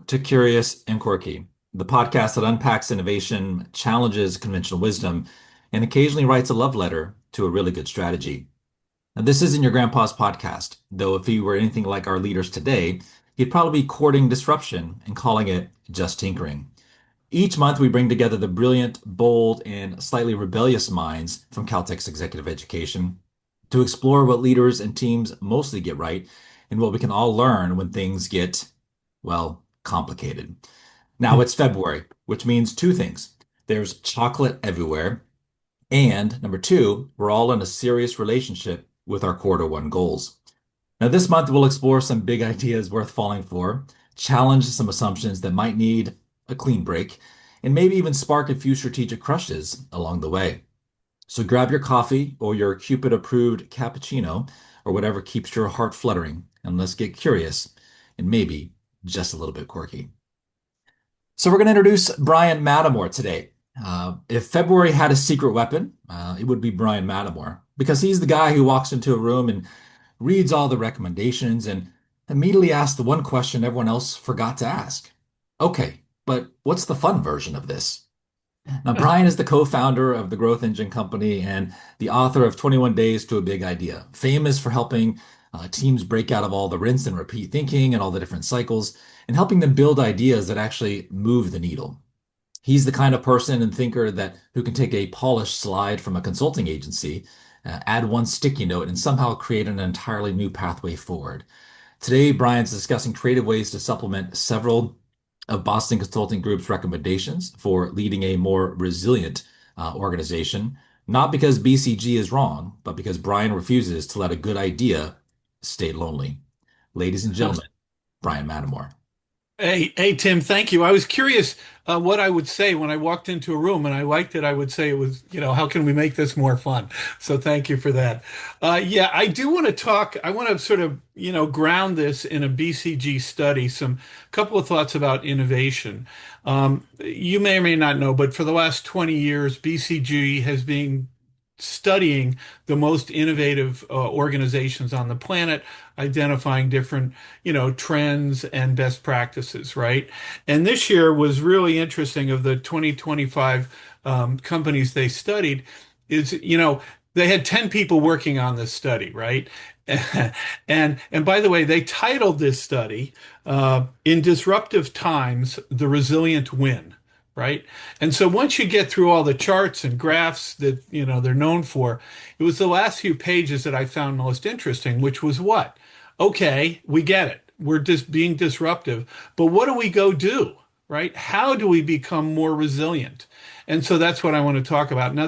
to Curious and Quirky, the podcast that unpacks innovation, challenges conventional wisdom, and occasionally writes a love letter to a really good strategy. Now, this isn't your grandpa's podcast, though if he were anything like our leaders today, he'd probably be courting disruption and calling it just tinkering. Each month, we bring together the brilliant, bold, and slightly rebellious minds from Caltech's executive education to explore what leaders and teams mostly get right and what we can all learn when things get, well, complicated. Now it's February, which means two things. There's chocolate everywhere. And number two, we're all in a serious relationship with our quarter one goals. Now, this month, we'll explore some big ideas worth falling for, challenge some assumptions that might need a clean break, and maybe even spark a few strategic crushes along the way. So grab your coffee or your Cupid approved cappuccino or whatever keeps your heart fluttering, and let's get curious and maybe just a little bit quirky. So we're going to introduce Brian Mattamore today. If February had a secret weapon, it would be Brian Mattamore because he's the guy who walks into a room and reads all the recommendations and immediately asks the one question everyone else forgot to ask. Okay, but what's the fun version of this? Now, Brian is the co-founder of the Growth Engine Company and the author of 21 Days to a Big Idea, famous for helping teams break out of all the rinse and repeat thinking and all the different cycles and helping them build ideas that actually move the needle. He's the kind of person and thinker that who can take a polished slide from a consulting agency, add one sticky note, and somehow create an entirely new pathway forward. Today, Brian's discussing creative ways to supplement several of Boston Consulting Group's recommendations for leading a more resilient organization, not because BCG is wrong, but because Brian refuses to let a good idea stay lonely. Ladies and gentlemen, Brian Mattamore. Hey, Tim, thank you. I was curious what I would say when I walked into a room, and I liked it. I would say it was, how can we make this more fun? So thank you for that. Yeah, I do want to talk. I want to sort of, ground this in a BCG study. Some couple of thoughts about innovation. You may or may not know, but for the last 20 years, BCG has been studying the most innovative organizations on the planet, identifying different, trends and best practices, right? And this year was really interesting. Of the 2025 companies they studied, they had 10 people working on this study, right? And by the way, they titled this study "In Disruptive Times, the Resilient Win." Right. And so once you get through all the charts and graphs that, they're known for, it was the last few pages that I found most interesting, which was what? Okay, we get it. We're just being disruptive, but what do we go do? Right? How do we become more resilient? And so that's what I want to talk about. Now,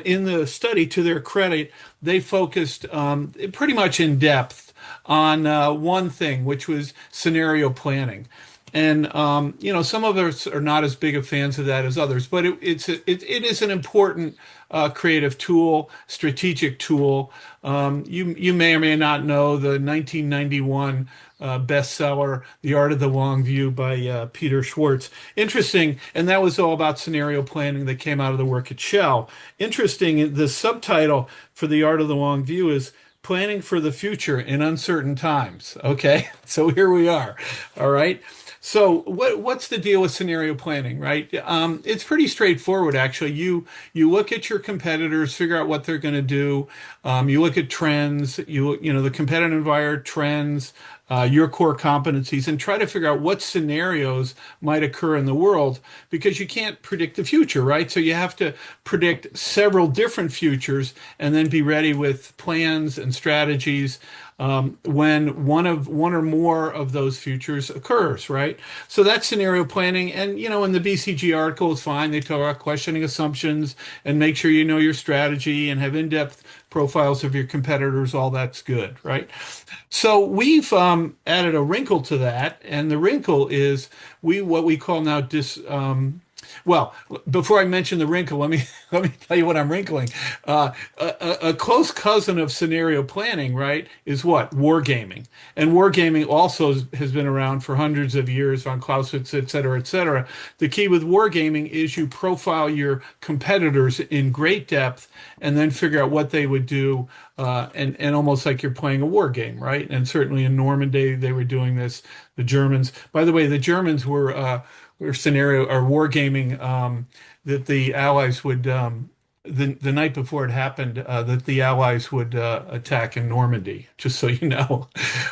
in the study, to their credit, they focused pretty much in depth on one thing, which was scenario planning. And some of us are not as big of fans of that as others, but it is an important creative tool, strategic tool. You may or may not know the 1991 bestseller, The Art of the Long View by Peter Schwartz. Interesting, and that was all about scenario planning that came out of the work at Shell. Interesting, the subtitle for The Art of the Long View is Planning for the Future in Uncertain Times. Okay, so here we are. All right. So what's the deal with scenario planning, right? It's pretty straightforward, actually. You look at your competitors, figure out what they're going to do. You look at trends, the competitive environment, trends, your core competencies, and try to figure out what scenarios might occur in the world because you can't predict the future, right? So you have to predict several different futures and then be ready with plans and strategies when one or more of those futures occurs, right? So that's scenario planning. And, in the BCG article, it's fine. They talk about questioning assumptions and make sure you know your strategy and have in-depth profiles of your competitors. All that's good, right? So we've added a wrinkle to that. And the wrinkle is what we call now Well, before I mention the wrinkle, let me let me tell you what I'm wrinkling. A close cousin of scenario planning, right, is what? Wargaming. And wargaming also has been around for hundreds of years on Clausewitz, et cetera, et cetera. The key with wargaming is you profile your competitors in great depth and then figure out what they would do, and almost like you're playing a war game, right? And certainly in Normandy, they were doing this. The Germans, by the way, the Germans were scenario or wargaming, that the Allies would, the night before it happened, that the Allies would attack in Normandy, just so you know,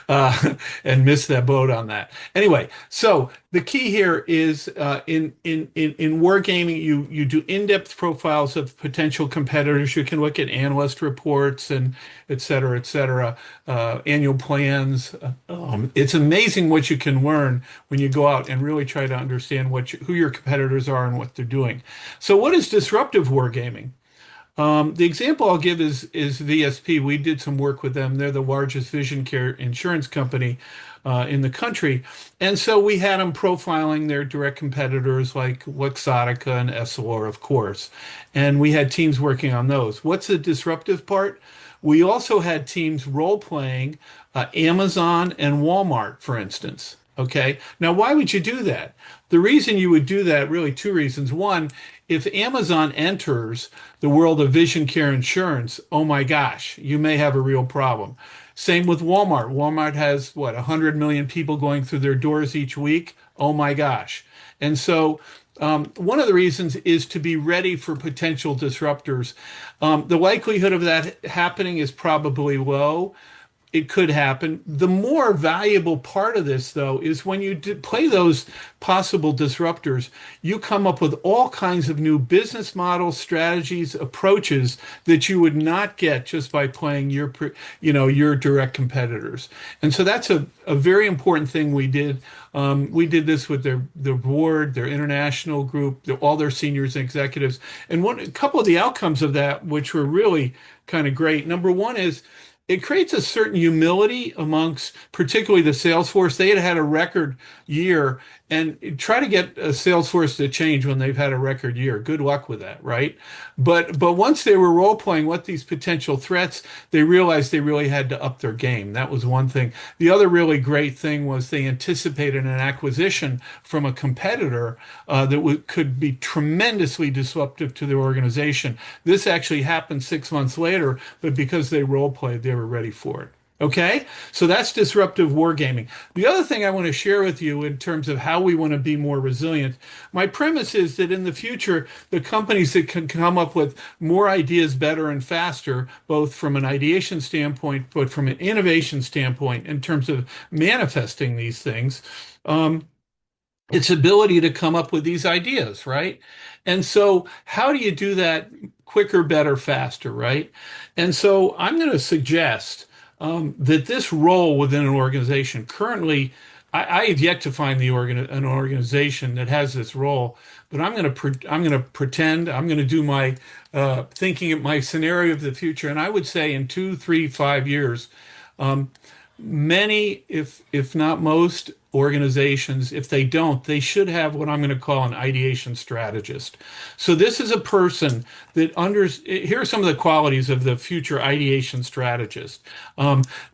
and miss that boat on that. Anyway, so the key here is, in wargaming, you do in-depth profiles of potential competitors. You can look at analyst reports and et cetera, annual plans. It's amazing what you can learn when you go out and really try to understand who your competitors are and what they're doing. So, what is disruptive wargaming? The example I'll give is VSP. We did some work with them. They're the largest vision care insurance company in the country, and so we had them profiling their direct competitors like Luxottica and Essilor, of course, and we had teams working on those. What's the disruptive part? We also had teams role playing Amazon and Walmart, for instance. Okay. Now, why would you do that? The reason you would do that, really two reasons. One, if Amazon enters the world of vision care insurance, oh my gosh, you may have a real problem. Same with Walmart. Walmart has what, 100 million people going through their doors each week? Oh my gosh. And so one of the reasons is to be ready for potential disruptors. The likelihood of that happening is probably low. It could happen. The more valuable part of this, though, is when you play those possible disruptors, you come up with all kinds of new business models, strategies, approaches that you would not get just by playing your direct competitors. And so that's a very important thing we did. We did this with their board, their international group, all their seniors and executives. And a couple of the outcomes of that, which were really kind of great. Number one is it creates a certain humility amongst particularly the sales force. They had had a record year, and try to get a sales force to change when they've had a record year. Good luck with that, right? But once they were role playing what these potential threats, they realized they really had to up their game. That was one thing. The other really great thing was they anticipated an acquisition from a competitor that could be tremendously disruptive to their organization. This actually happened 6 months later, but because they role played, they were ready for it. Okay, so that's disruptive wargaming. The other thing I want to share with you in terms of how we want to be more resilient, my premise is that in the future, the companies that can come up with more ideas better and faster, both from an ideation standpoint, but from an innovation standpoint, in terms of manifesting these things, its ability to come up with these ideas, right? And so, how do you do that quicker, better, faster, right? And so, I'm going to suggest that this role within an organization currently, I have yet to find an organization that has this role, but I'm going to pretend I'm going to do my thinking of my scenario of the future, and I would say in 2, 3, 5 years, many, if not most organizations, if they don't, they should have what I'm going to call an ideation strategist. So this is a person that here are some of the qualities of the future ideation strategist.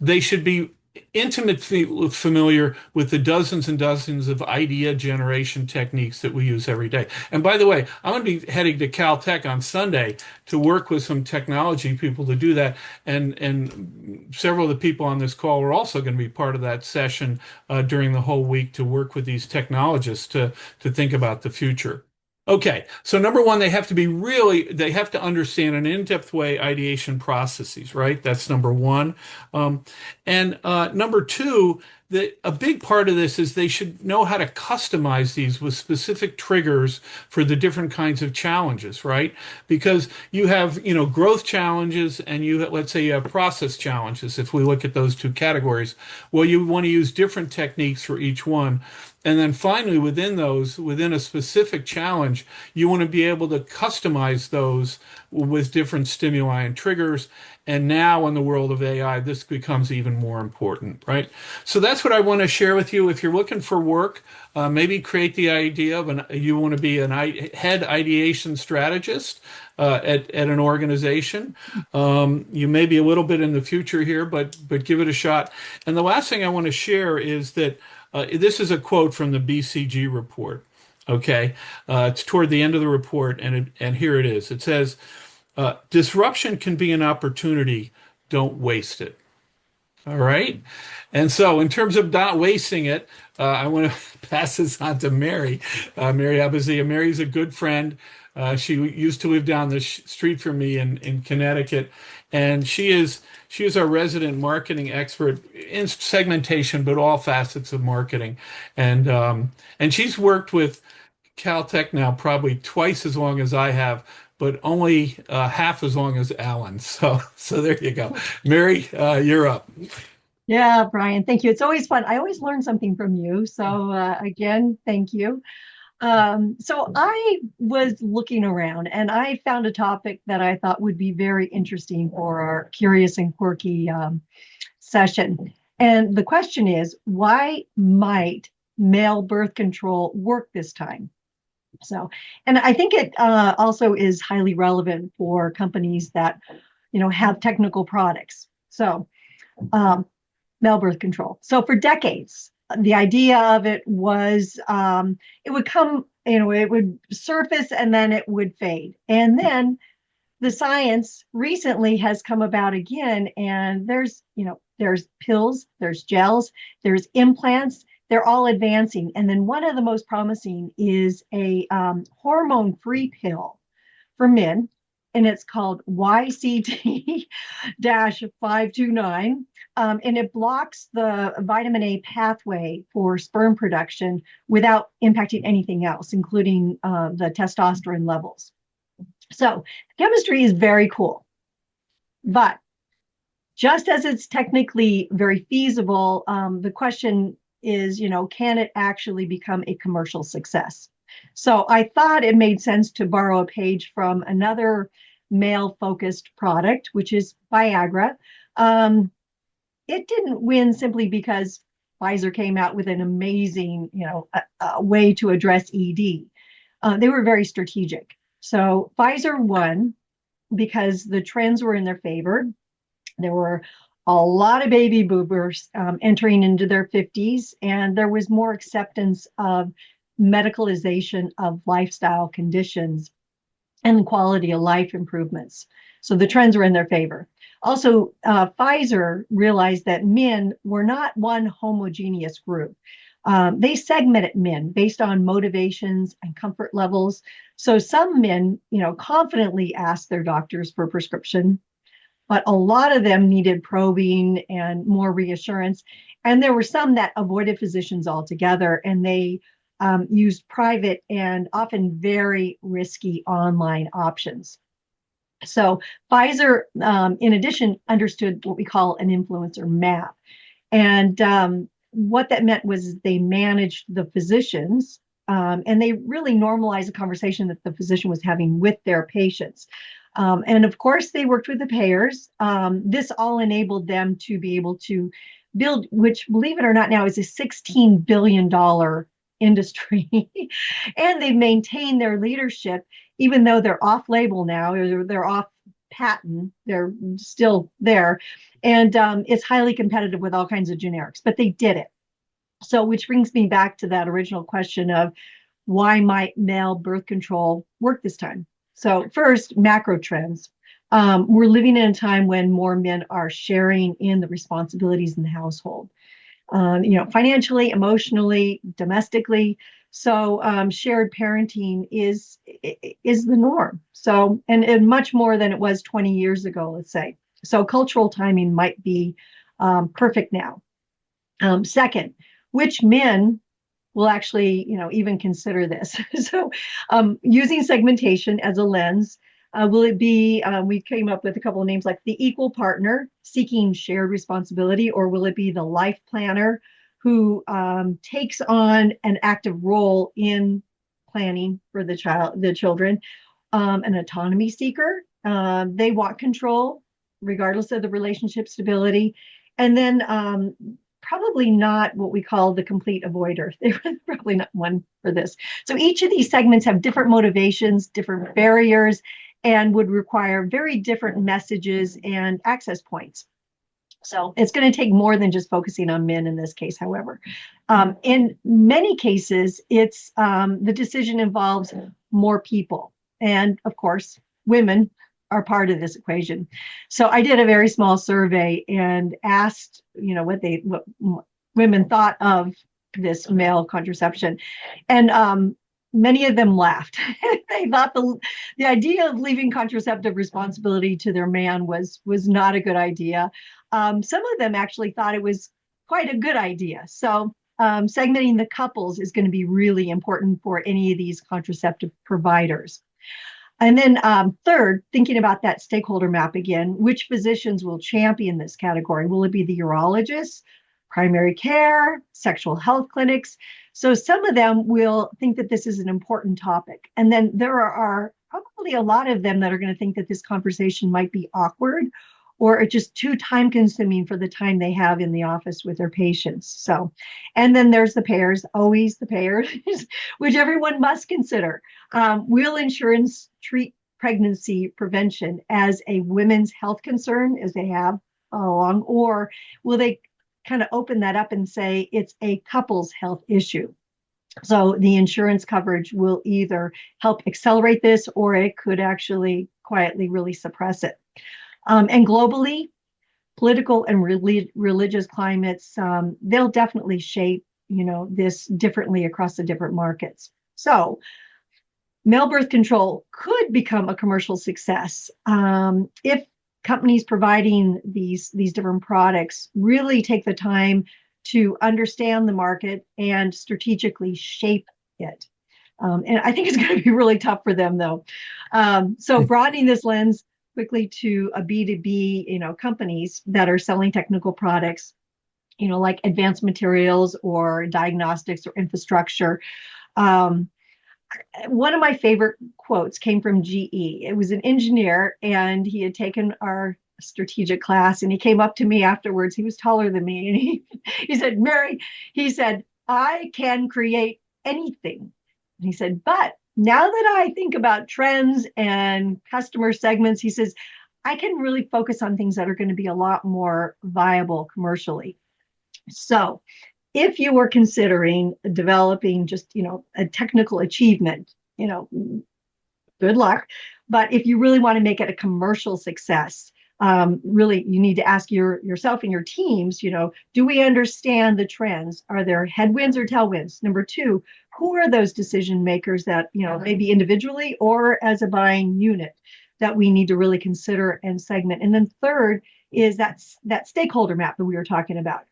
They should be intimately familiar with the dozens and dozens of idea generation techniques that we use every day. And by the way, I'm going to be heading to Caltech on Sunday to work with some technology people to do that. And several of the people on this call are also going to be part of that session during the whole week to work with these technologists to think about the future. Okay, so number one, they have to understand in an in-depth way ideation processes, right? That's number one. And number two, a big part of this is they should know how to customize these with specific triggers for the different kinds of challenges, right? Because you have, growth challenges and let's say you have process challenges. If we look at those two categories, well, you want to use different techniques for each one. And then finally, within those, within a specific challenge, you want to be able to customize those with different stimuli and triggers. And now in the world of AI, this becomes even more important, right? So that's what I want to share with you. If you're looking for work, maybe create the idea of you want to be an head ideation strategist at an organization. You may be a little bit in the future here, but give it a shot. And the last thing I want to share is that this is a quote from the BCG report. Okay, it's toward the end of the report, and here it is. It says, "Disruption can be an opportunity. Don't waste it." All right. And so, in terms of not wasting it, I want to pass this on to Mary. Mary Abazia. Mary's a good friend. She used to live down the street from me in Connecticut, and she is our resident marketing expert in segmentation, but all facets of marketing. And she's worked with Caltech now probably twice as long as I have, but only half as long as Alan. So there you go. Mary, you're up. Yeah, Brian, thank you. It's always fun. I always learn something from you. So again, thank you. So I was looking around and I found a topic that I thought would be very interesting for our curious and quirky session. And the question is, why might male birth control work this time? So, and I think it also is highly relevant for companies that, have technical products. So, um, male birth control. So for decades, the idea of it was it would come, it would surface and then it would fade. And then the science recently has come about again, and there's pills, there's gels, there's implants. They're all advancing. And then one of the most promising is a hormone-free pill for men, and it's called YCT-529. And it blocks the vitamin A pathway for sperm production without impacting anything else, including the testosterone levels. So chemistry is very cool, but just as it's technically very feasible, the question is, can it actually become a commercial success? So I thought it made sense to borrow a page from another male-focused product, which is Viagra. It didn't win simply because Pfizer came out with an amazing, a way to address ED. They were very strategic. So Pfizer won because the trends were in their favor. There were a lot of baby boomers entering into their 50s, and there was more acceptance of medicalization of lifestyle conditions and quality of life improvements. So the trends were in their favor. Also, Pfizer realized that men were not one homogeneous group. They segmented men based on motivations and comfort levels. So some men, confidently asked their doctors for prescription, but a lot of them needed probing and more reassurance. And there were some that avoided physicians altogether, and they used private and often very risky online options. So Pfizer, in addition, understood what we call an influencer map. And what that meant was they managed the physicians, and they really normalized the conversation that the physician was having with their patients. And of course, they worked with the payers. This all enabled them to be able to build, which, believe it or not, now is a $16 billion industry. And they've maintained their leadership, even though they're off label now, or they're off patent, they're still there. And it's highly competitive with all kinds of generics, but they did it. So, which brings me back to that original question of why might male birth control work this time? So first, macro trends. We're living in a time when more men are sharing in the responsibilities in the household, financially, emotionally, domestically. So shared parenting is the norm. So, and much more than it was 20 years ago, let's say. So cultural timing might be perfect now. Second, which men will actually, even consider this? So using segmentation as a lens, will it be, we came up with a couple of names like the equal partner seeking shared responsibility, or will it be the life planner who takes on an active role in planning for the children, an autonomy seeker. They want control, regardless of the relationship stability. And then probably not what we call the complete avoider. They were probably not one for this. So each of these segments have different motivations, different barriers, and would require very different messages and access points. So it's going to take more than just focusing on men in this case, however. In many cases, it's the decision involves more people. And of course, women are part of this equation. So I did a very small survey and asked, what women thought of this male contraception. And many of them laughed. They thought the idea of leaving contraceptive responsibility to their man was not a good idea. Some of them actually thought it was quite a good idea. So segmenting the couples is going to be really important for any of these contraceptive providers. And then third, thinking about that stakeholder map again, which physicians will champion this category? Will it be the urologists, primary care, sexual health clinics? So some of them will think that this is an important topic. And then there are probably a lot of them that are going to think that this conversation might be awkward or just too time consuming for the time they have in the office with their patients. So, and then there's the payers, always the payers, which everyone must consider. Will insurance treat pregnancy prevention as a women's health concern, as they have all along, or will they kind of open that up and say it's a couple's health issue? So the insurance coverage will either help accelerate this, or it could actually quietly really suppress it. And globally, political and religious climates, they'll definitely shape, this differently across the different markets. So male birth control could become a commercial success if companies providing these different products really take the time to understand the market and strategically shape it. And I think it's going to be really tough for them, though. So broadening this lens quickly to a B2B, companies that are selling technical products, like advanced materials or diagnostics or infrastructure. One of my favorite quotes came from GE. It was an engineer, and he had taken our strategic class, and he came up to me afterwards. He was taller than me, and he said, "Mary," he said, "I can create anything." And he said, "But now that I think about trends and customer segments," he says, "I can really focus on things that are going to be a lot more viable commercially." So if you were considering developing just, a technical achievement, good luck. But if you really want to make it a commercial success, really, you need to ask yourself and your teams, do we understand the trends? Are there headwinds or tailwinds? Number two, who are those decision makers that, maybe individually or as a buying unit that we need to really consider and segment? And then third is that stakeholder map that we were talking about.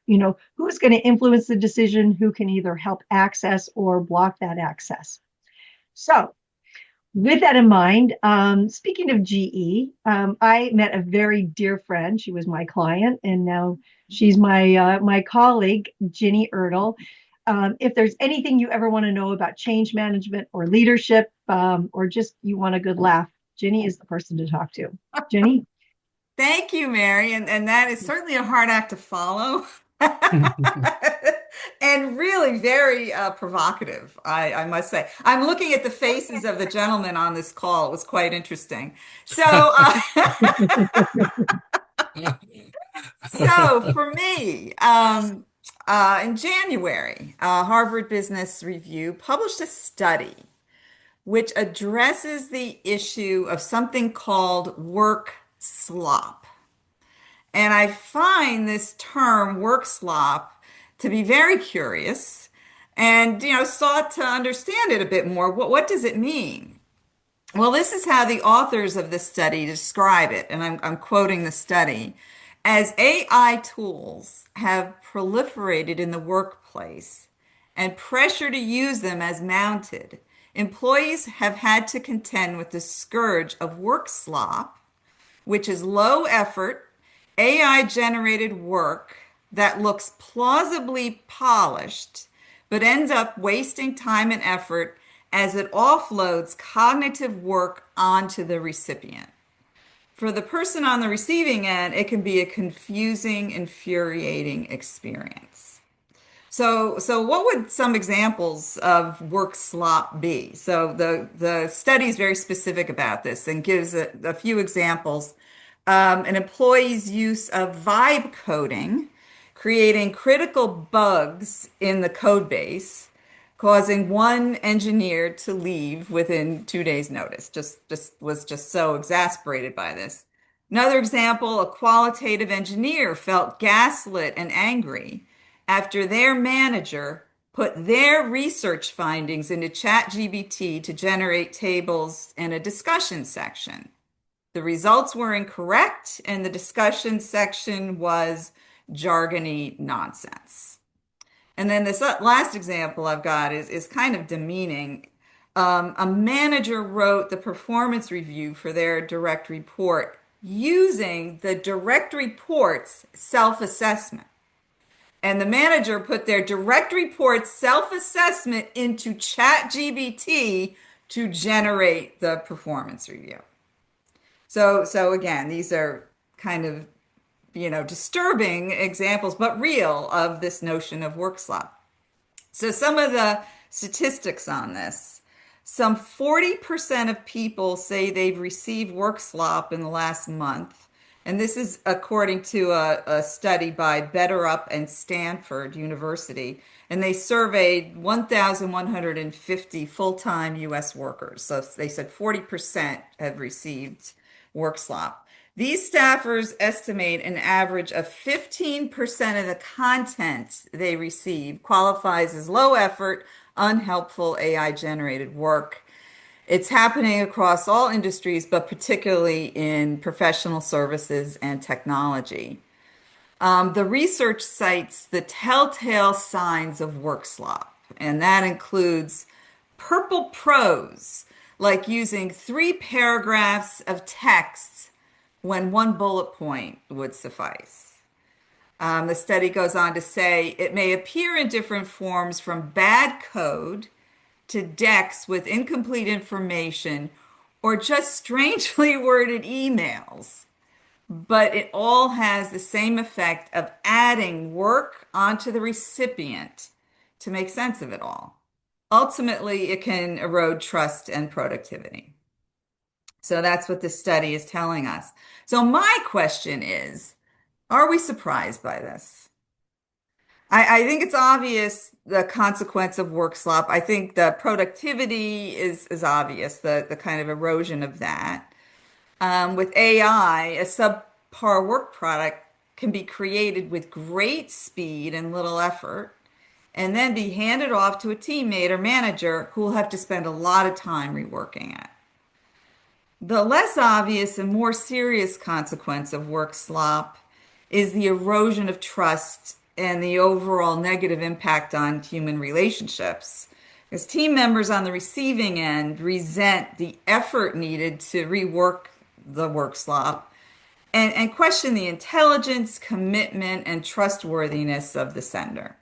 Who's going to influence the decision, who can either help access or block that access. So with that in mind, speaking of GE, I met a very dear friend. She was my client, and now she's my colleague, Ginny Ertl. If there's anything you ever want to know about change management or leadership, or just you want a good laugh, Ginny is the person to talk to. Ginny? Thank you, Mary. And that is certainly a hard act to follow. And really very provocative, I must say. I'm looking at the faces of the gentlemen on this call. It was quite interesting. So for me, in January, Harvard Business Review published a study which addresses the issue of something called work slop. And I find this term work slop to be very curious and, sought to understand it a bit more. What does it mean? Well, this is how the authors of this study describe it, and I'm quoting the study. As AI tools have proliferated in the workplace and pressure to use them as mounted, employees have had to contend with the scourge of work slop, which is low effort, AI generated work that looks plausibly polished, but ends up wasting time and effort as it offloads cognitive work onto the recipient. For the person on the receiving end, it can be a confusing, infuriating experience. So what would some examples of work slop be? So the study is very specific about this and gives a few examples. An employee's use of vibe coding, creating critical bugs in the code base, causing one engineer to leave within 2 days' notice. Just was just so exasperated by this. Another example, a qualitative engineer felt gaslit and angry after their manager put their research findings into ChatGPT to generate tables in a discussion section. The results were incorrect, and the discussion section was jargony nonsense. And then this last example I've got is kind of demeaning. A manager wrote the performance review for their direct report using the direct report's self-assessment. And the manager put their direct report self-assessment into ChatGPT to generate the performance review. So again, these are kind of, disturbing examples, but real, of this notion of work slop. So some of the statistics on this. Some 40% of people say they've received work slop in the last month. And this is according to a study by Better Up and Stanford University. And they surveyed 1,150 full-time US workers. So they said 40% have received work slop. These staffers estimate an average of 15% of the content they receive qualifies as low effort, unhelpful AI generated work. It's happening across all industries, but particularly in professional services and technology. The research cites the telltale signs of work slop, and that includes purple prose, like using 3 paragraphs of text when 1 bullet point would suffice. The study goes on to say it may appear in different forms from bad code to decks with incomplete information or just strangely worded emails, but it all has the same effect of adding work onto the recipient to make sense of it all. Ultimately, it can erode trust and productivity. So that's what this study is telling us. So my question is, are we surprised by this? I think it's obvious the consequence of work slop. I think the productivity is obvious, the kind of erosion of that. With AI, a subpar work product can be created with great speed and little effort, and then be handed off to a teammate or manager who will have to spend a lot of time reworking it. The less obvious and more serious consequence of work slop is the erosion of trust and the overall negative impact on human relationships. Because team members on the receiving end resent the effort needed to rework the work slop and question the intelligence, commitment, and trustworthiness of the sender.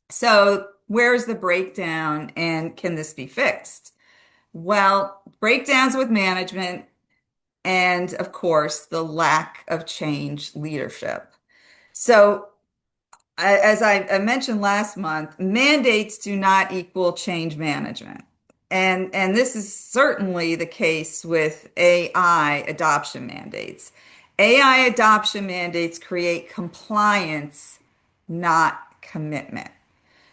So, where's the breakdown, and can this be fixed? Well, breakdowns with management and, of course, the lack of change leadership. So, as I mentioned last month, mandates do not equal change management. And this is certainly the case with AI adoption mandates. AI adoption mandates create compliance, not commitment.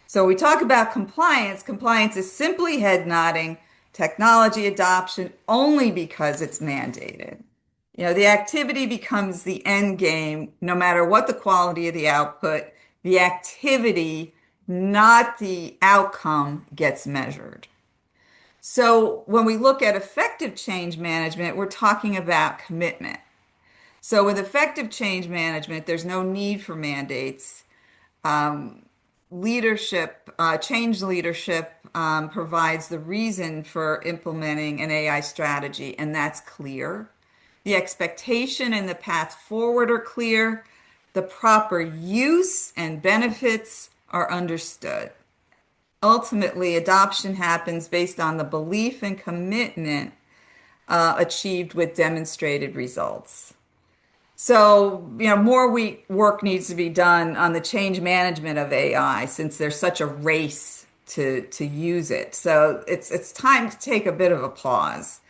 So we talk about compliance. Compliance is simply head nodding, technology adoption only because it's mandated. The activity becomes the end game, no matter what the quality of the output, the activity, not the outcome, gets measured. So when we look at effective change management, we're talking about commitment. So with effective change management, there's no need for mandates. Change leadership provides the reason for implementing an AI strategy, and that's clear. The expectation and the path forward are clear. the proper use and benefits are understood. Ultimately, adoption happens based on the belief and commitment achieved with demonstrated results. So, more work needs to be done on the change management of AI since there's such a race to use it. So it's time to take a bit of a pause.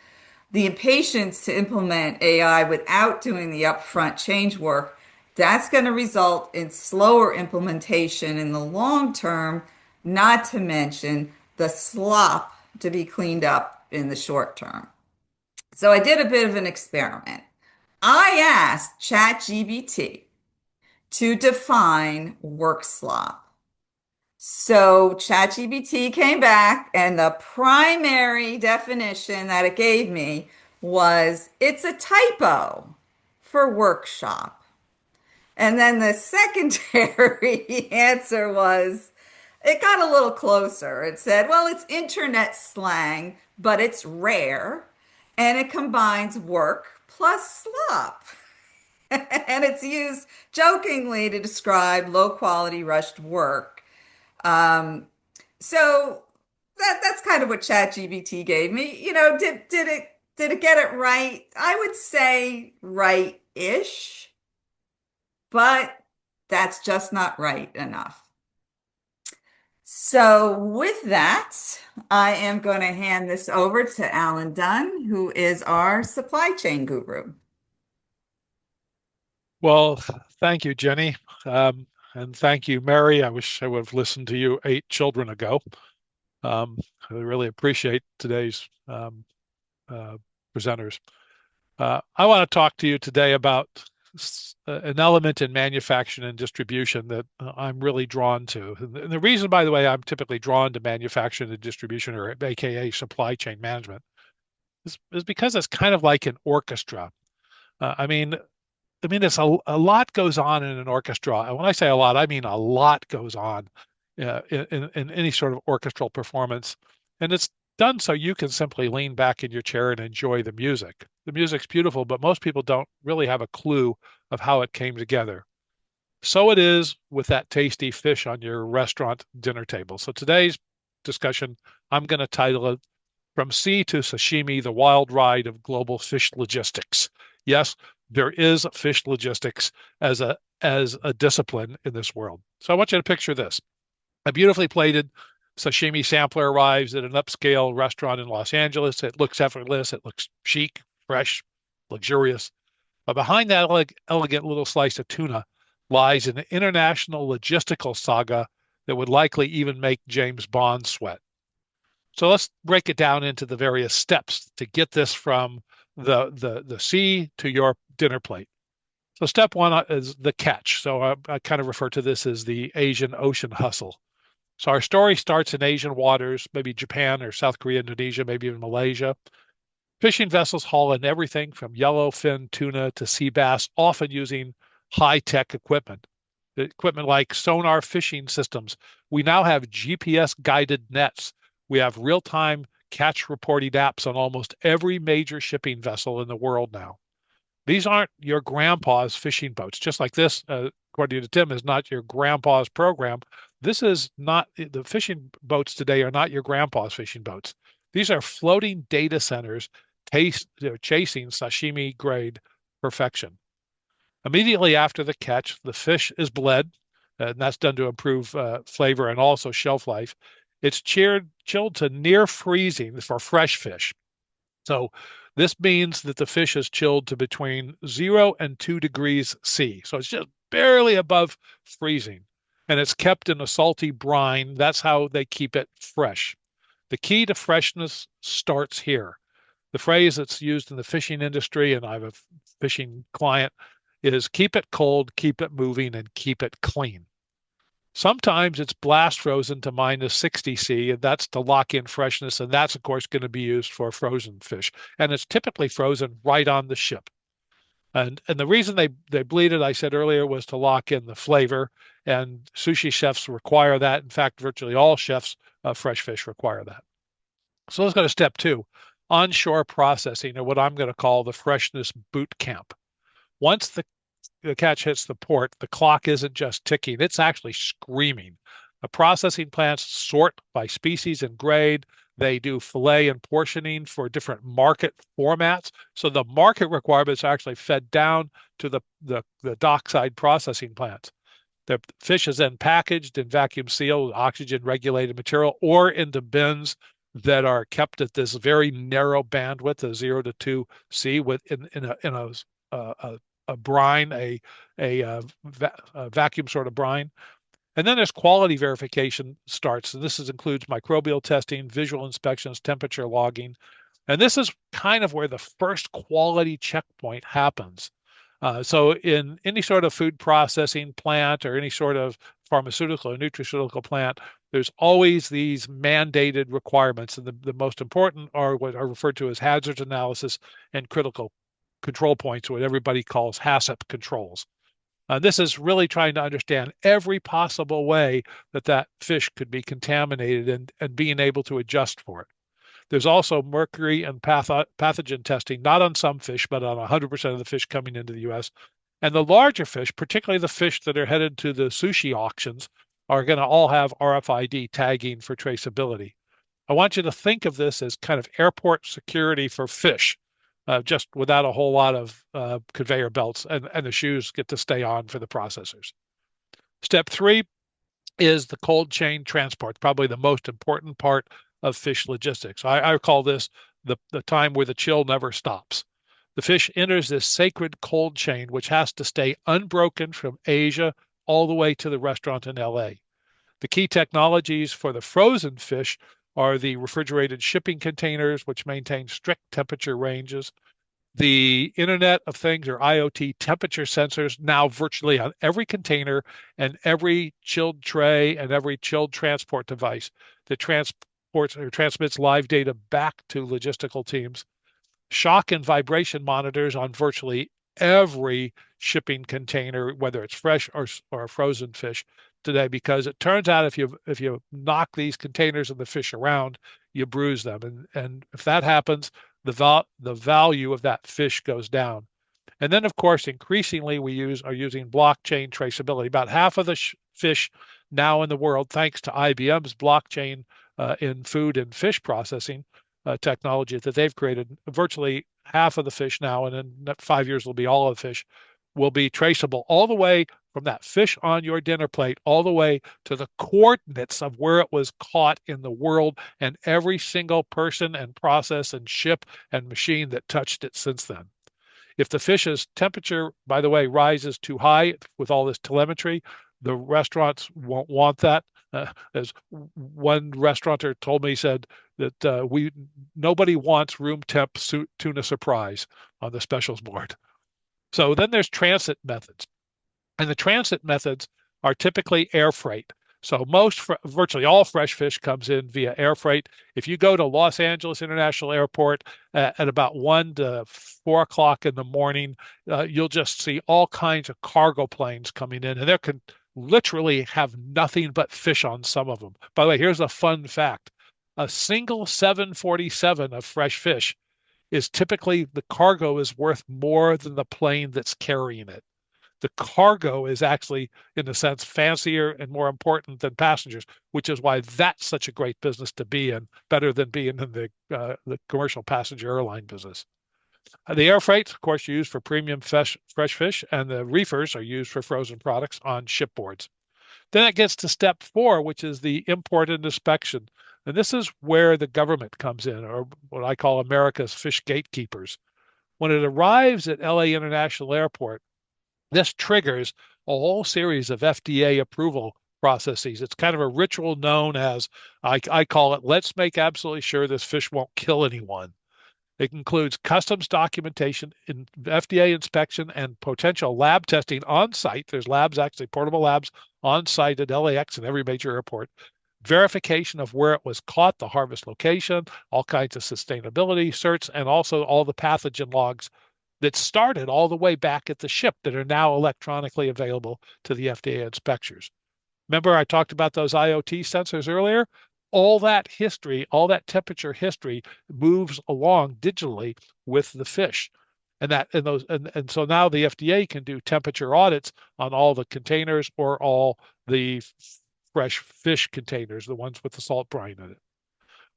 The impatience to implement AI without doing the upfront change work, that's going to result in slower implementation in the long term, not to mention the slop to be cleaned up in the short term. So I did a bit of an experiment. I asked ChatGPT to define work slop. So ChatGPT came back, and the primary definition that it gave me was it's a typo for workshop. And then the secondary answer was it got a little closer. It said, well, it's internet slang, but it's rare, and it combines work plus slop. And it's used jokingly to describe low quality rushed work. Um, so that's kind of what ChatGPT gave me. Did it get it right? I would say right-ish, but that's just not right enough. So with that, I am going to hand this over to Alan Dunn, who is our supply chain guru. Well, thank you, Jenny. And thank you, Mary. I wish I would have listened to you 8 children ago. I really appreciate today's presenters. I want to talk to you today about an element in manufacturing and distribution that I'm really drawn to. And the reason, by the way, I'm typically drawn to manufacturing and distribution, or AKA supply chain management, is because it's kind of like an orchestra. There's a lot goes on in an orchestra. And when I say a lot, I mean a lot goes on in any sort of orchestral performance. And it's done so you can simply lean back in your chair and enjoy the music. The music's beautiful, but most people don't really have a clue of how it came together. So it is with that tasty fish on your restaurant dinner table. So today's discussion, I'm going to title it From Sea to Sashimi, the Wild Ride of Global Fish Logistics. Yes, there is fish logistics as a discipline in this world. So I want you to picture this. A beautifully plated sashimi sampler arrives at an upscale restaurant in Los Angeles. It looks effortless. It looks chic, fresh, luxurious. But behind that elegant little slice of tuna lies an international logistical saga that would likely even make James Bond sweat. So let's break it down into the various steps to get this from the sea to your dinner plate. So step one is the catch. So I kind of refer to this as the Asian Ocean hustle. So our story starts in Asian waters, maybe Japan or South Korea, Indonesia, maybe even Malaysia. Fishing vessels haul in everything from yellowfin tuna to sea bass, often using high-tech equipment. Equipment like sonar fishing systems. We now have GPS-guided nets. We have real-time catch reporting apps on almost every major shipping vessel in the world now. These aren't your grandpa's fishing boats, just like this, according to Tim, is not your grandpa's program. This is not, the fishing boats today are not your grandpa's fishing boats. These are floating data centers chasing sashimi grade perfection. Immediately after the catch, the fish is bled, and that's done to improve flavor and also shelf life. It's chilled to near freezing for fresh fish. So this means that the fish is chilled to between 0 and 2 degrees C. So it's just barely above freezing. And it's kept in a salty brine. That's how they keep it fresh. The key to freshness starts here. The phrase that's used in the fishing industry, and I have a fishing client, is keep it cold, keep it moving, and keep it clean. Sometimes it's blast frozen to minus 60 C, and that's to lock in freshness, and that's, of course, going to be used for frozen fish. And it's typically frozen right on the ship. And the reason they bleed it, I said earlier, was to lock in the flavor, and sushi chefs require that. In fact, virtually all chefs of fresh fish require that. So let's go to step 2, onshore processing, or what I'm going to call the freshness boot camp. Once the the catch hits the port, the clock isn't just ticking, it's actually screaming. The processing plants sort by species and grade. They do fillet and portioning for different market formats. So the market requirements are actually fed down to the dockside processing plants. The fish is then packaged in vacuum sealed, oxygen regulated material, or into bins that are kept at this very narrow bandwidth of 0 to 2 C in a brine, a vacuum sort of brine. And then there's quality verification starts. And includes microbial testing, visual inspections, temperature logging. And this is kind of where the first quality checkpoint happens. So in any sort of food processing plant or any sort of pharmaceutical or nutraceutical plant, there's always these mandated requirements. And the most important are what are referred to as hazards analysis and critical control points, what everybody calls HACCP controls. This is really trying to understand every possible way that fish could be contaminated and being able to adjust for it. There's also mercury and pathogen testing, not on some fish, but on 100% of the fish coming into the U.S. And the larger fish, particularly the fish that are headed to the sushi auctions, are going to all have RFID tagging for traceability. I want you to think of this as kind of airport security for fish, just without a whole lot of conveyor belts, and the shoes get to stay on for the processors. Step 3 is the cold chain transport, probably the most important part of fish logistics. I call this the time where the chill never stops. The fish enters this sacred cold chain, which has to stay unbroken from Asia all the way to the restaurant in LA. The key technologies for the frozen fish are the refrigerated shipping containers, which maintain strict temperature ranges, the Internet of Things or IoT temperature sensors now virtually on every container and every chilled tray and every chilled transport device that transports or transmits live data back to logistical teams. Shock and vibration monitors on virtually every shipping container, whether it's fresh or frozen fish today, because it turns out if you knock these containers and the fish around, you bruise them, and if that happens, the value of that fish goes down. And then, of course, increasingly are using blockchain traceability. About half of the fish now in the world, thanks to IBM's blockchain in food and fish processing technology that they've created, virtually half of the fish now, and in 5 years will be all of the fish, will be traceable all the way from that fish on your dinner plate all the way to the coordinates of where it was caught in the world and every single person and process and ship and machine that touched it since then. If the fish's temperature, by the way, rises too high with all this telemetry, the restaurants won't want that. As one restaurateur told me, said that nobody wants room temp tuna surprise on the specials board. So then there's transit methods. And the transit methods are typically air freight. So virtually all fresh fish comes in via air freight. If you go to Los Angeles International Airport at about 1 to 4 o'clock in the morning, you'll just see all kinds of cargo planes coming in, and they can literally have nothing but fish on some of them. By the way, here's a fun fact. A single 747 of fresh fish is typically, the cargo is worth more than the plane that's carrying it. The cargo is actually, in a sense, fancier and more important than passengers, which is why that's such a great business to be in, better than being in the commercial passenger airline business. The air freights, of course, used for premium fresh fish, and the reefers are used for frozen products on shipboards. Then it gets to step 4, which is the import and inspection. And this is where the government comes in, or what I call America's fish gatekeepers. When it arrives at LA International Airport, this triggers a whole series of FDA approval processes. It's kind of a ritual known as, I call it, let's make absolutely sure this fish won't kill anyone. It includes customs documentation, FDA inspection, and potential lab testing on site. There's labs, actually portable labs on site at LAX and every major airport. Verification of where it was caught, the harvest location, all kinds of sustainability certs, and also all the pathogen logs that started all the way back at the ship that are now electronically available to the FDA inspectors. Remember, I talked about those IoT sensors earlier? All that history, all that temperature history moves along digitally with the fish. And so now the FDA can do temperature audits on all the containers or all the fresh fish containers, the ones with the salt brine in it.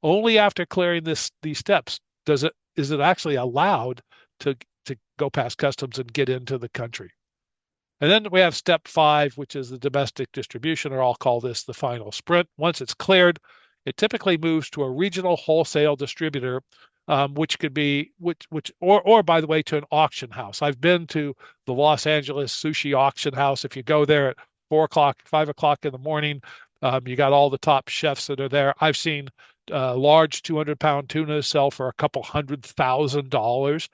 Only after clearing these steps is it actually allowed to to go past customs and get into the country. And then we have step 5, which is the domestic distribution, or I'll call this the final sprint. Once it's cleared, it typically moves to a regional wholesale distributor, which could be or by the way, to an auction house. I've been to the Los Angeles sushi auction house. If you go there at 4 o'clock, 5 o'clock in the morning, you got all the top chefs that are there. I've seen large 200-pound tuna sell for a couple $100,000.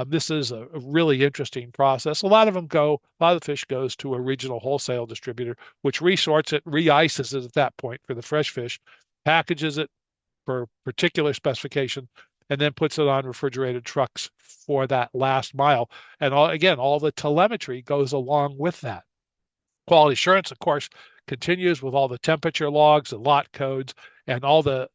This is a really interesting process. A lot of the fish goes to a regional wholesale distributor, which resorts it, re-ices it at that point for the fresh fish, packages it for particular specification, and then puts it on refrigerated trucks for that last mile. And all the telemetry goes along with that. Quality assurance, of course, continues with all the temperature logs, the lot codes, and all the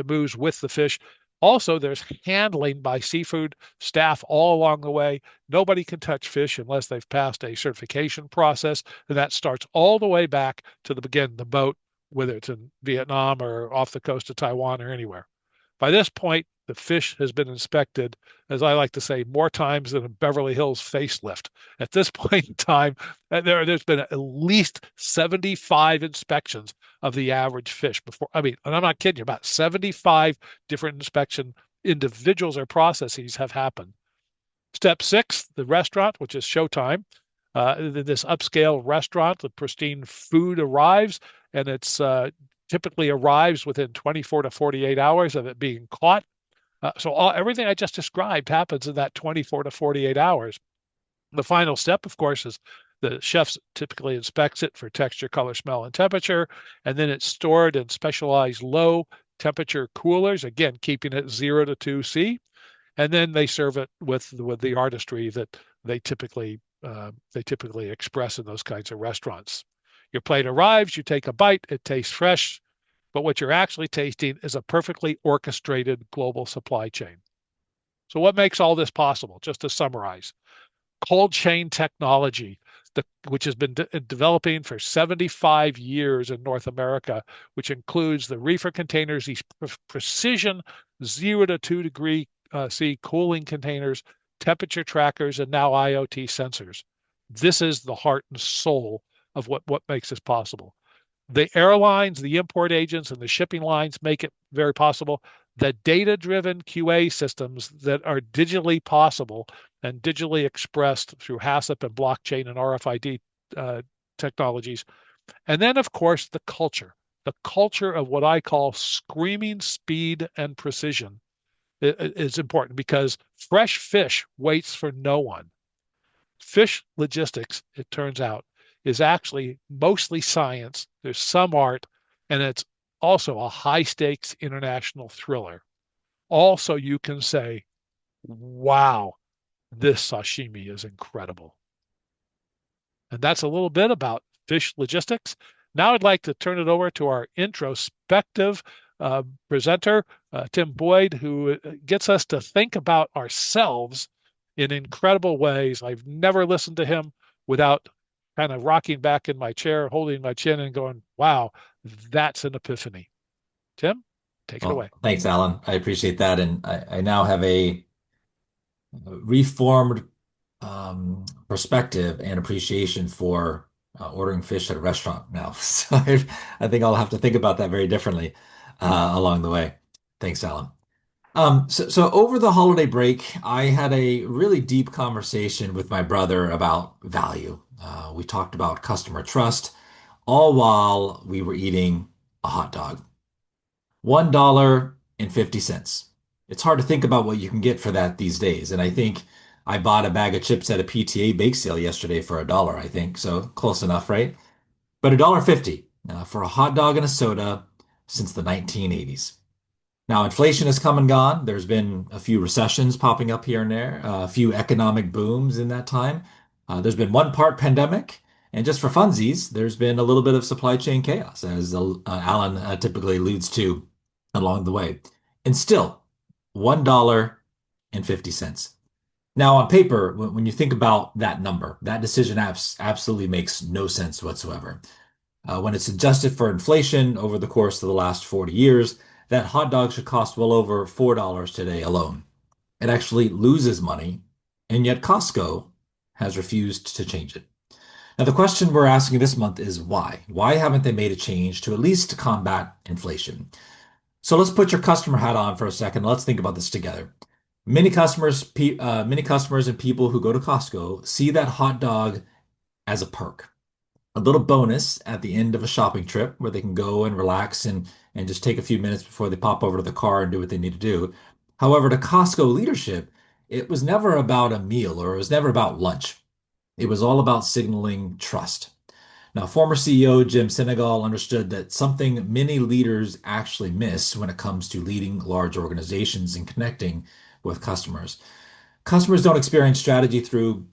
moves with the fish. Also, there's handling by seafood staff all along the way. Nobody can touch fish unless they've passed a certification process, and that starts all the way back to the boat, whether it's in Vietnam or off the coast of Taiwan or anywhere. By this point, the fish has been inspected, as I like to say, more times than a Beverly Hills facelift. At this point in time, there's been at least 75 inspections of the average fish before. I mean, and I'm not kidding you, about 75 different inspection individuals or processes have happened. Step 6, the restaurant, which is showtime. This upscale restaurant, the pristine food arrives, and it's typically arrives within 24 to 48 hours of it being caught. Everything I just described happens in that 24 to 48 hours. The final step, of course, is the chef typically inspects it for texture, color, smell, and temperature, and then it's stored in specialized low temperature coolers, again, keeping it 0 to 2C, and then they serve it with the artistry that they typically express in those kinds of restaurants. Your plate arrives, you take a bite, it tastes fresh, but what you're actually tasting is a perfectly orchestrated global supply chain. So what makes all this possible? Just to summarize, cold chain technology, which has been developing for 75 years in North America, which includes the reefer containers, these precision 0 to 2 degree C cooling containers, temperature trackers, and now IoT sensors. This is the heart and soul of what makes this possible. The airlines, the import agents, and the shipping lines make it very possible. The data-driven QA systems that are digitally possible and digitally expressed through HACCP and blockchain and RFID technologies. And then, of course, the culture of what I call screaming speed and precision is important because fresh fish waits for no one. Fish logistics, it turns out, is actually mostly science. There's some art, and it's also a high stakes international thriller. Also, you can say, wow, this sashimi is incredible. And that's a little bit about fish logistics. Now I'd like to turn it over to our introspective presenter, Tim Boyd, who gets us to think about ourselves in incredible ways. I've never listened to him without kind of rocking back in my chair, holding my chin and going, wow, that's an epiphany. Tim, take it away. Thanks, Alan. I appreciate that. And I now have a reformed perspective and appreciation for ordering fish at a restaurant now. So I think I'll have to think about that very differently along the way. Thanks, Alan. So over the holiday break, I had a really deep conversation with my brother about value. We talked about customer trust, all while we were eating a hot dog. $1.50. It's hard to think about what you can get for that these days. And I think I bought a bag of chips at a PTA bake sale yesterday for $1, I think. So close enough, right? But $1.50 for a hot dog and a soda since the 1980s. Now, inflation has come and gone. There's been a few recessions popping up here and there, a few economic booms in that time. There's been one part pandemic. And just for funsies, there's been a little bit of supply chain chaos, as Alan typically alludes to along the way. And still, $1.50. Now, on paper, when you think about that number, that decision absolutely makes no sense whatsoever. When it's adjusted for inflation over the course of the last 40 years, that hot dog should cost well over $4 today alone. It actually loses money, and yet Costco has refused to change it. Now, the question we're asking this month is why? Why haven't they made a change to at least combat inflation? So let's put your customer hat on for a second. Let's think about this together. Many customers and people who go to Costco see that hot dog as a perk, a little bonus at the end of a shopping trip where they can go and relax and just take a few minutes before they pop over to the car and do what they need to do. However, to Costco leadership, it was never about a meal or it was never about lunch. It was all about signaling trust. Now, former CEO Jim Senegal understood that something many leaders actually miss when it comes to leading large organizations and connecting with customers. Customers don't experience strategy through,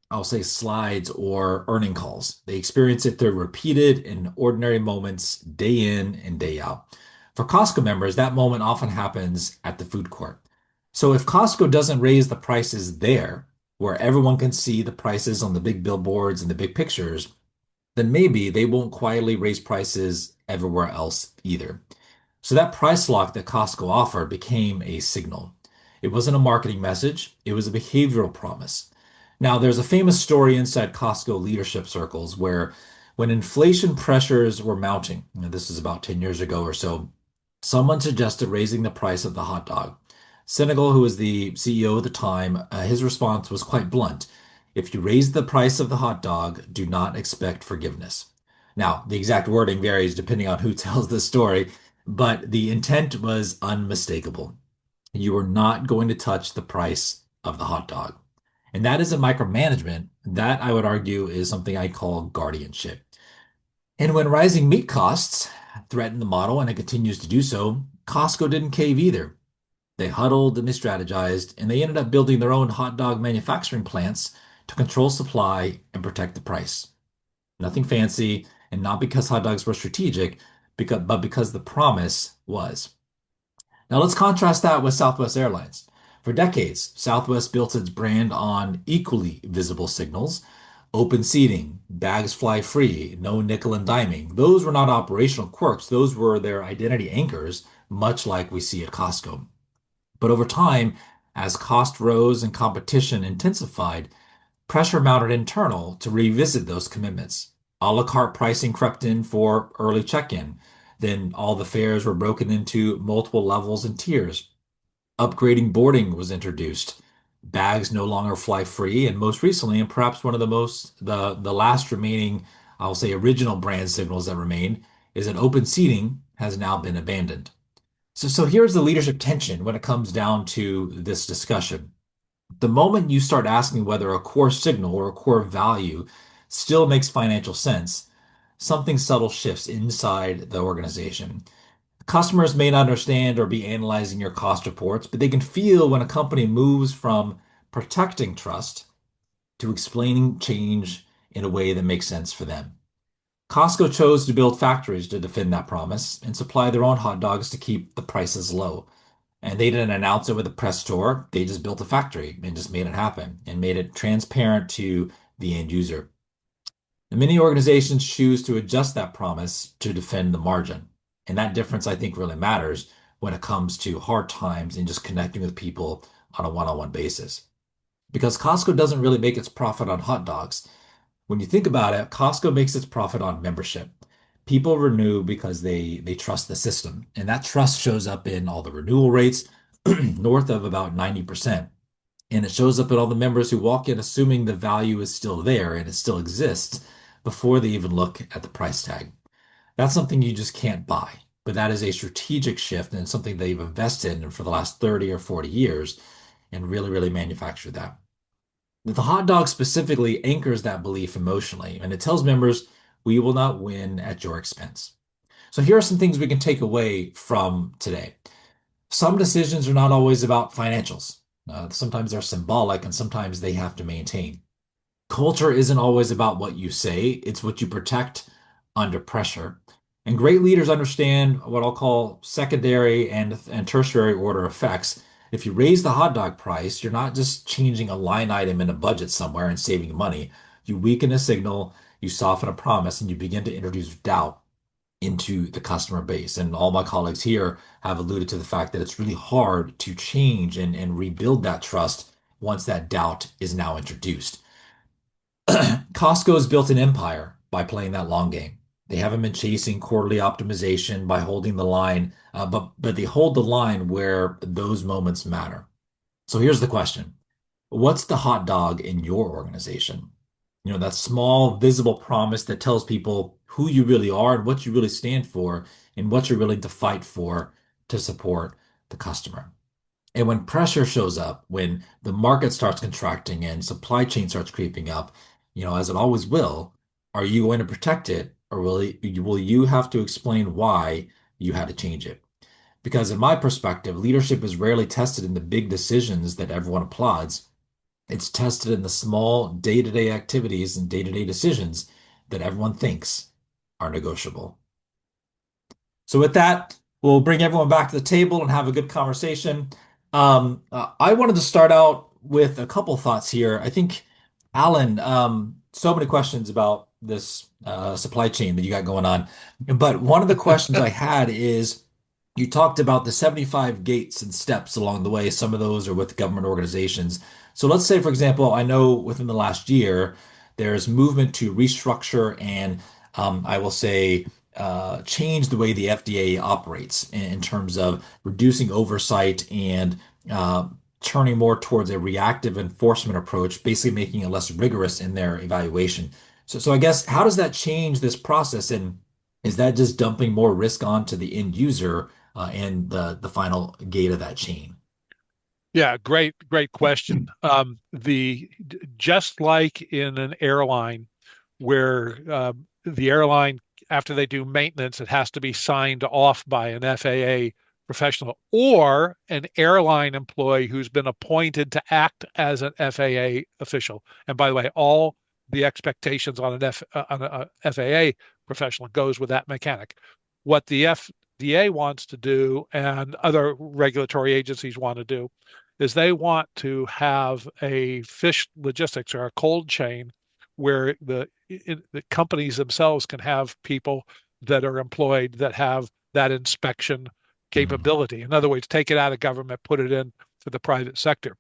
I'll say, slides or earning calls. They experience it through repeated and ordinary moments day in and day out. For Costco members, that moment often happens at the food court. So if Costco doesn't raise the prices there, where everyone can see the prices on the big billboards and the big pictures, then maybe they won't quietly raise prices everywhere else either. So that price lock that Costco offered became a signal. It wasn't a marketing message, it was a behavioral promise. Now, there's a famous story inside Costco leadership circles where when inflation pressures were mounting, this is about 10 years ago or so, someone suggested raising the price of the hot dog. Senegal, who was the CEO at the time, his response was quite blunt. If you raise the price of the hot dog, do not expect forgiveness. Now, the exact wording varies depending on who tells the story, but the intent was unmistakable. You are not going to touch the price of the hot dog. And that isn't micromanagement. That, I would argue, is something I call guardianship. And when rising meat costs threatened the model, and it continues to do so, Costco didn't cave either. They huddled and they strategized, and they ended up building their own hot dog manufacturing plants to control supply and protect the price. Nothing fancy, and not because hot dogs were strategic, but because the promise was. Now let's contrast that with Southwest Airlines. For decades, Southwest built its brand on equally visible signals: open seating, bags fly free, no nickel and diming. Those were not operational quirks, those were their identity anchors, much like we see at Costco. But over time, as cost rose and competition intensified, pressure mounted internal to revisit those commitments. A la carte pricing crept in for early check-in. Then all the fares were broken into multiple levels and tiers. Upgrading boarding was introduced. Bags no longer fly free, and most recently, and perhaps one of the last remaining, I'll say, original brand signals that remain, is that open seating has now been abandoned. So here's the leadership tension when it comes down to this discussion. The moment you start asking whether a core signal or a core value still makes financial sense, something subtle shifts inside the organization. Customers may not understand or be analyzing your cost reports, but they can feel when a company moves from protecting trust to explaining change in a way that makes sense for them. Costco chose to build factories to defend that promise and supply their own hot dogs to keep the prices low. And they didn't announce it with a press tour. They just built a factory and just made it happen and made it transparent to the end user. And many organizations choose to adjust that promise to defend the margin. And that difference, I think, really matters when it comes to hard times and just connecting with people on a one-on-one basis. Because Costco doesn't really make its profit on hot dogs. When you think about it, Costco makes its profit on membership. People renew because they trust the system, and that trust shows up in all the renewal rates, north of about 90%. And it shows up in all the members who walk in assuming the value is still there and it still exists before they even look at the price tag. That's something you just can't buy, but that is a strategic shift and something they've invested in for the last 30 or 40 years and really, really manufactured that. The hot dog specifically anchors that belief emotionally, and it tells members, we will not win at your expense. So here are some things we can take away from today. Some decisions are not always about financials. Sometimes they're symbolic and sometimes they have to maintain. Culture isn't always about what you say, it's what you protect under pressure. And great leaders understand what I'll call secondary and tertiary order effects. If you raise the hot dog price, you're not just changing a line item in a budget somewhere and saving money. You weaken a signal, you soften a promise, and you begin to introduce doubt into the customer base. And all my colleagues here have alluded to the fact that it's really hard to change and rebuild that trust once that doubt is now introduced. Costco has built an empire by playing that long game. They haven't been chasing quarterly optimization by holding the line, but they hold the line where those moments matter. So here's the question. What's the hot dog in your organization? You know, that small, visible promise that tells people who you really are and what you really stand for and what you're willing to fight for to support the customer. And when pressure shows up, when the market starts contracting and supply chain starts creeping up, as it always will, are you going to protect it or will you have to explain why you had to change it? Because in my perspective, leadership is rarely tested in the big decisions that everyone applauds. It's tested in the small day-to-day activities and day-to-day decisions that everyone thinks are negotiable. So with that, we'll bring everyone back to the table and have a good conversation. I wanted to start out with a couple thoughts here. I think, Alan, so many questions about this supply chain that you got going on. But one of the questions I had is you talked about the 75 gates and steps along the way. Some of those are with government organizations. So let's say, for example, I know within the last year, there's movement to restructure and I will say change the way the FDA operates in terms of reducing oversight and uh, turning more towards a reactive enforcement approach, basically making it less rigorous in their evaluation. So I guess how does that change this process? And is that just dumping more risk onto the end user and the final gate of that chain? Yeah, great question. The Just like in an airline where the airline, after they do maintenance, it has to be signed off by an FAA professional or an airline employee who's been appointed to act as an FAA official. And by the way, all the expectations on on a FAA professional goes with that mechanic. What the FDA wants to do and other regulatory agencies want to do is they want to have a fish logistics or a cold chain where the companies themselves can have people that are employed that have that inspection Mm, capability. In other words, take it out of government, put it in to the private sector.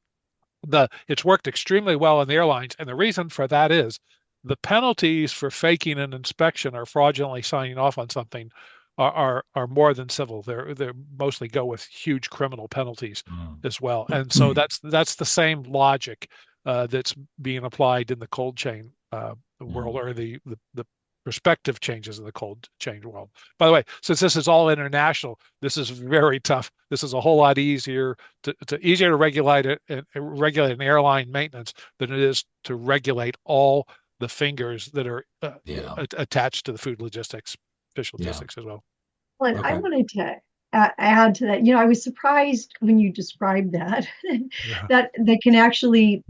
It's worked extremely well in the airlines, and the reason for that is the penalties for faking an inspection or fraudulently signing off on something are more than civil. They're mostly go with huge criminal penalties as well. And so mm, that's the same logic that's being applied in the cold chain world mm. or the perspective changes in the cold chain world. By the way, since this is all international, this is very tough. This is a whole lot easier to regulate it and regulate an airline maintenance than it is to regulate all the fingers that are Yeah, attached to the food logistics, fish yeah. logistics as well. Well, and I Okay. wanted to add to that. I was surprised when you described that Yeah. that they can actually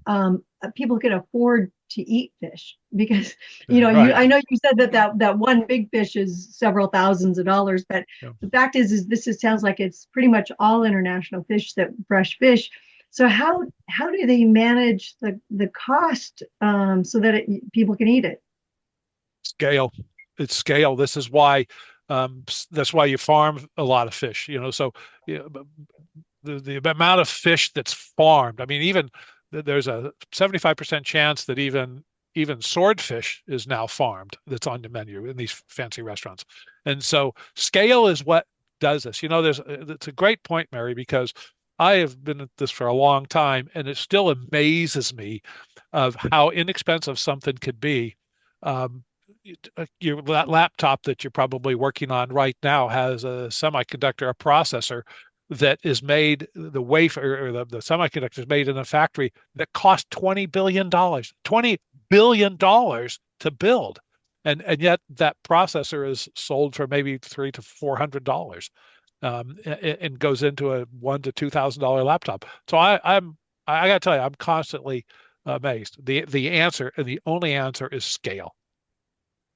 people can afford to eat fish because Right. I know you said that one big fish is several thousands of dollars, but Yeah. the fact is this sounds like it's pretty much all international fish, that fresh fish. So how do they manage the cost so that people can eat it? Scale. It's scale. That's why you farm a lot of fish. So yeah, the amount of fish that's farmed. I mean, even there's a 75% chance that even swordfish is now farmed that's on the menu in these fancy restaurants. And so scale is what does this. It's a great point, Mary, because I have been at this for a long time, and it still amazes me of how inexpensive something could be. Um, that laptop that you're probably working on right now has a semiconductor, a processor that is made the wafer or the semiconductor is made in a factory that cost $20 billion, $20 billion to build. And yet that processor is sold for maybe $300 to $400 and goes into a $1,000 to $2,000 laptop. So I got to tell you, I'm constantly amazed. The answer and the only answer is scale.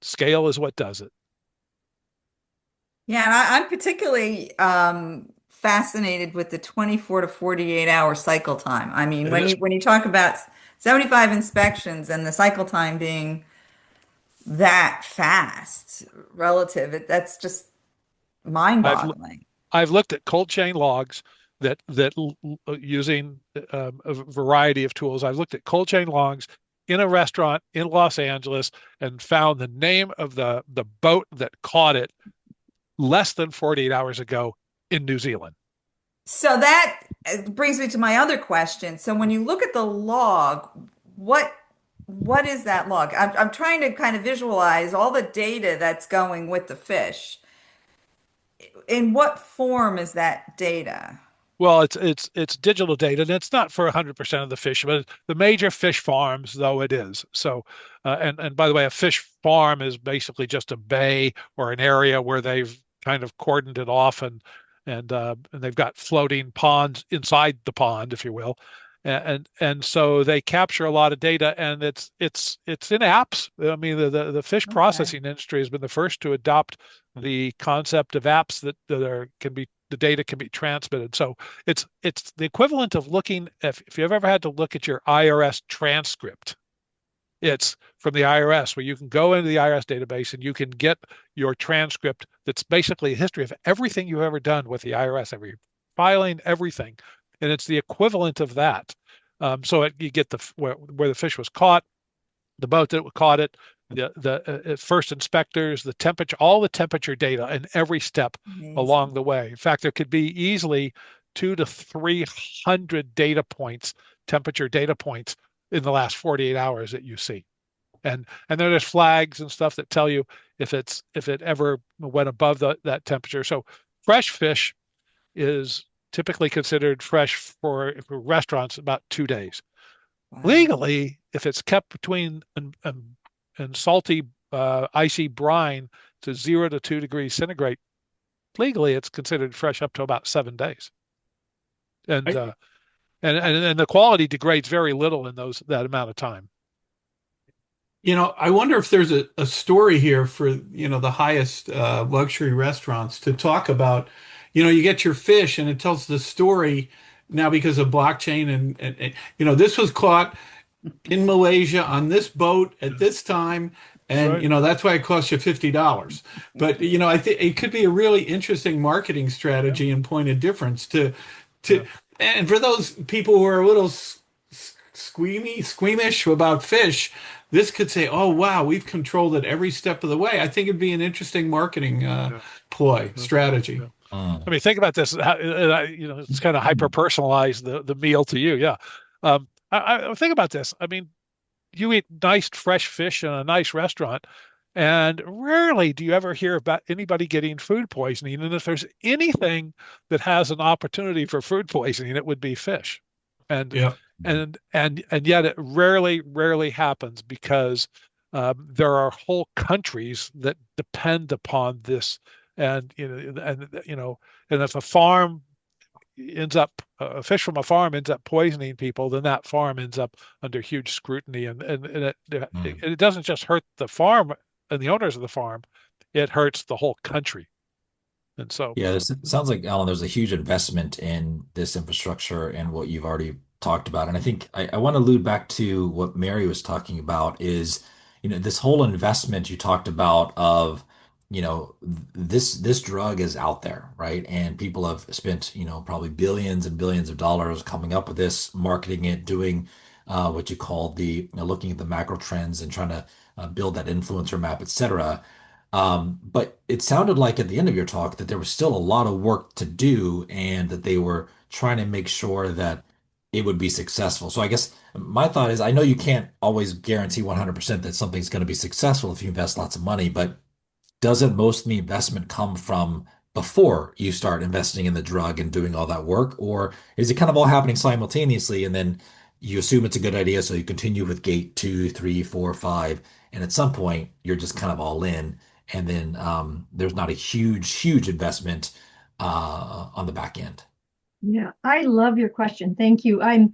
Scale is what does it. Yeah, and I'm particularly fascinated with the 24 to 48 hour cycle time. I mean, It is. when you talk about 75 inspections and the cycle time being that fast relative, that's just I've mind-boggling. I've looked at cold chain logs using a variety of tools. I've looked at cold chain logs in a restaurant in Los Angeles and found the name of the boat that caught it less than 48 hours ago in New Zealand. So that brings me to my other question. So when you look at the log, what what is that log? I'm trying to kind of visualize all the data that's going with the fish. In what form is that data? Well, it's digital data, and it's not for 100% of the fish, but the major fish farms, though it is. So, and by the way, a fish farm is basically just a bay or an area where they've kind of cordoned it off, and they've got floating ponds inside the pond, if you will, and so they capture a lot of data, and it's in apps. I mean, the fish Okay. processing industry has been the first to adopt the concept of apps that can be the data can be transmitted. So it's the equivalent of looking if you've ever had to look at your IRS transcript. It's from the IRS where you can go into the IRS database and you can get your transcript that's basically a history of everything you've ever done with the IRS, every filing, everything. And it's the equivalent of that. You get where the fish was caught, the boat that caught it, the first inspectors, the temperature, all the temperature data in every step along Amazing. the way. In fact, there could be easily 200 to 300 data points, temperature data points in the last 48 hours that you see. And there's flags and stuff that tell you if it ever went above that temperature. So fresh fish is typically considered fresh for restaurants about 2 days. Wow. Legally, if it's kept between and salty, icy brine to 0 to 2 degrees centigrade, legally it's considered fresh up to about 7 days. And I, uh, and the quality degrades very little in that amount of time. I wonder if there's a story here for, the highest luxury restaurants to talk about. You get your fish and it tells the story now because of blockchain and this was caught in Malaysia on this boat at this time. And, Right. that's why it costs you $50. But, I think it could be a really interesting marketing Yeah. strategy and point of difference Yeah. to, and for those people who are a little squeamish about fish, this could say, "Oh wow, we've controlled it every step of the way." I think it'd be an interesting marketing Yeah. ploy Yeah. strategy. Yeah. I Mm. mean, think about this. It's kind of hyper personalized the meal to you. Yeah. I think about this. I mean, you eat nice fresh fish in a nice restaurant, and rarely do you ever hear about anybody getting food poisoning. And if there's anything that has an opportunity for food poisoning, it would be fish. And Yeah. and yet it rarely happens because there are whole countries that depend upon this. And if a farm ends up a fish from a farm ends up poisoning people, then that farm ends up under huge scrutiny, Mm. it doesn't just hurt the farm and the owners of the farm, it hurts the whole country. And so, Yeah, this sounds like, Alan, there's a huge investment in this infrastructure and what you've already talked about. And I think I want to allude back to what Mary was talking about is, this whole investment you talked about of, this drug is out there, right? And people have spent, probably billions and billions of dollars coming up with this, marketing it, doing what you call looking at the macro trends and trying to build that influencer map, et cetera. But it sounded like at the end of your talk that there was still a lot of work to do and that they were trying to make sure that it would be successful. So I guess my thought is I know you can't always guarantee 100% that something's going to be successful if you invest lots of money, but doesn't most of the investment come from before you start investing in the drug and doing all that work? Or is it kind of all happening simultaneously and then you assume it's a good idea, so you continue with gate two, three, four, five, and at some point you're just kind of all in, and then there's not a huge investment on the back end. Yeah, I love your question. Thank you. I'm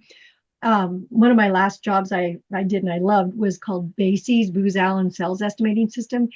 one of my last jobs I did and I loved was called BASES, Booz Allen Sales Estimating System.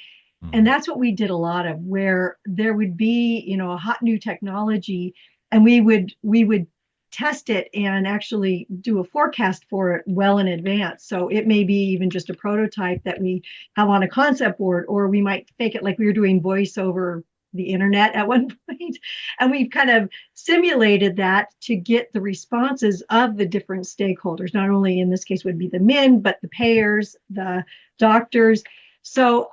And Mhm. that's what we did a lot of, where there would be, a hot new technology and we would test it and actually do a forecast for it well in advance. So it may be even just a prototype that we have on a concept board, or we might fake it like we were doing voice over the internet at one point. And we've kind of simulated that to get the responses of the different stakeholders. Not only in this case would be the men, but the payers, the doctors. So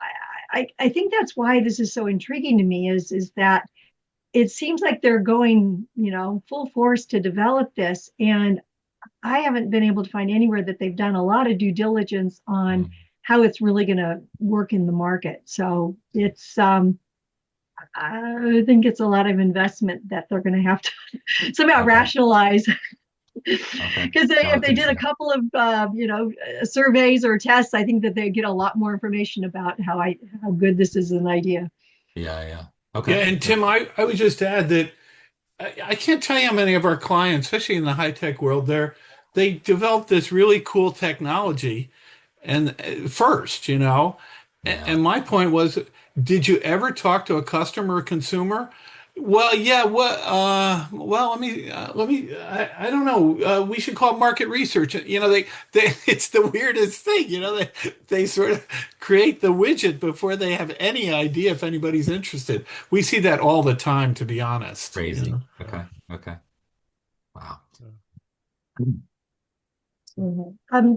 I think that's why this is so intriguing to me is that it seems like they're going, full force to develop this. And I haven't been able to find anywhere that they've done a lot of due diligence on Mm. how it's really going to work in the market. So I think it's a lot of investment that they're going to have to somehow Okay. rationalize. Okay. Because No, if it's they did a interesting. couple of surveys or tests, I think that they get a lot more information about how good this is an idea. Yeah, yeah. Yeah, Okay. and Tim, I would just add that I can't tell you how many of our clients, especially in the high tech world, they developed this really cool technology and first, Yeah. and my point was, did you ever talk to a customer or consumer? Well, yeah, well, I don't know. We should call it market research. It's the weirdest thing, they sort of create the widget before they have any idea if anybody's interested. We see that all the time, to be honest, Crazy. Okay. Okay. Wow. Mhm.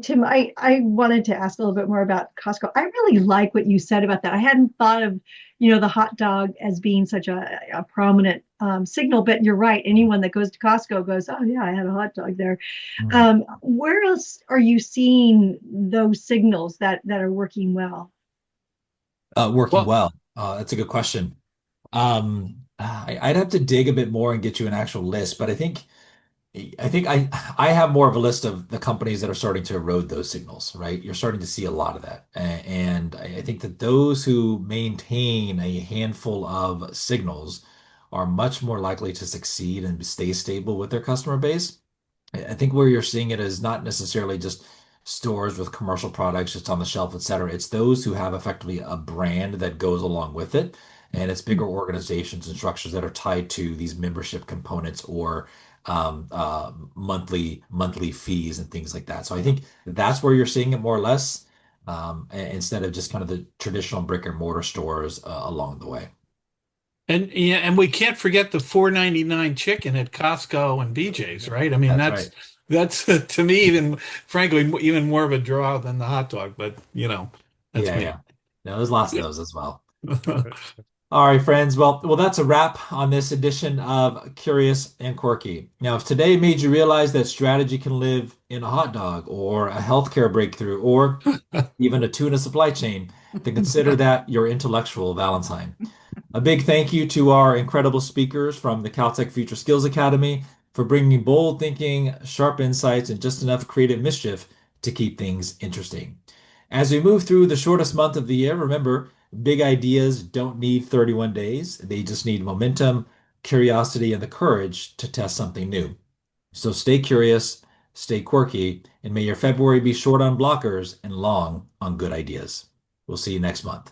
Tim, I wanted to ask a little bit more about Costco. I really like what you said about that. I hadn't thought of, the hot dog as being such a prominent signal, but you're right. Anyone that goes to Costco goes, oh yeah, I had a hot dog there. Mm. Where else are you seeing those signals that are working well? Working well, well. That's a good question. I'd have to dig a bit more and get you an actual list, but I think I have more of a list of the companies that are starting to erode those signals, right? You're starting to see a lot of that. And I think that those who maintain a handful of signals are much more likely to succeed and stay stable with their customer base. I think where you're seeing it is not necessarily just stores with commercial products just on the shelf, et cetera. It's those who have effectively a brand that goes along with it. And it's bigger organizations and structures that are tied to these membership components or monthly fees and things like that. So I think that's where you're seeing it more or less, instead of just kind of the traditional brick and mortar stores along the way. and yeah, and we can't forget the 4.99 chicken at Costco and BJ's, right? I mean, That's that's right. that's to me even frankly even more of a draw than the hot dog, but that's Yeah, me. yeah. No, there's lots of those as well. All right, friends. Well, that's a wrap on this edition of Curious and Quirky. Now, if today made you realize that strategy can live in a hot dog or a healthcare breakthrough or even a tuna supply chain, then consider that your intellectual Valentine. A big thank you to our incredible speakers from the Caltech Future Skills Academy for bringing bold thinking, sharp insights, and just enough creative mischief to keep things interesting. As we move through the shortest month of the year, remember, big ideas don't need 31 days. They just need momentum, curiosity, and the courage to test something new. So stay curious, stay quirky, and may your February be short on blockers and long on good ideas. We'll see you next month.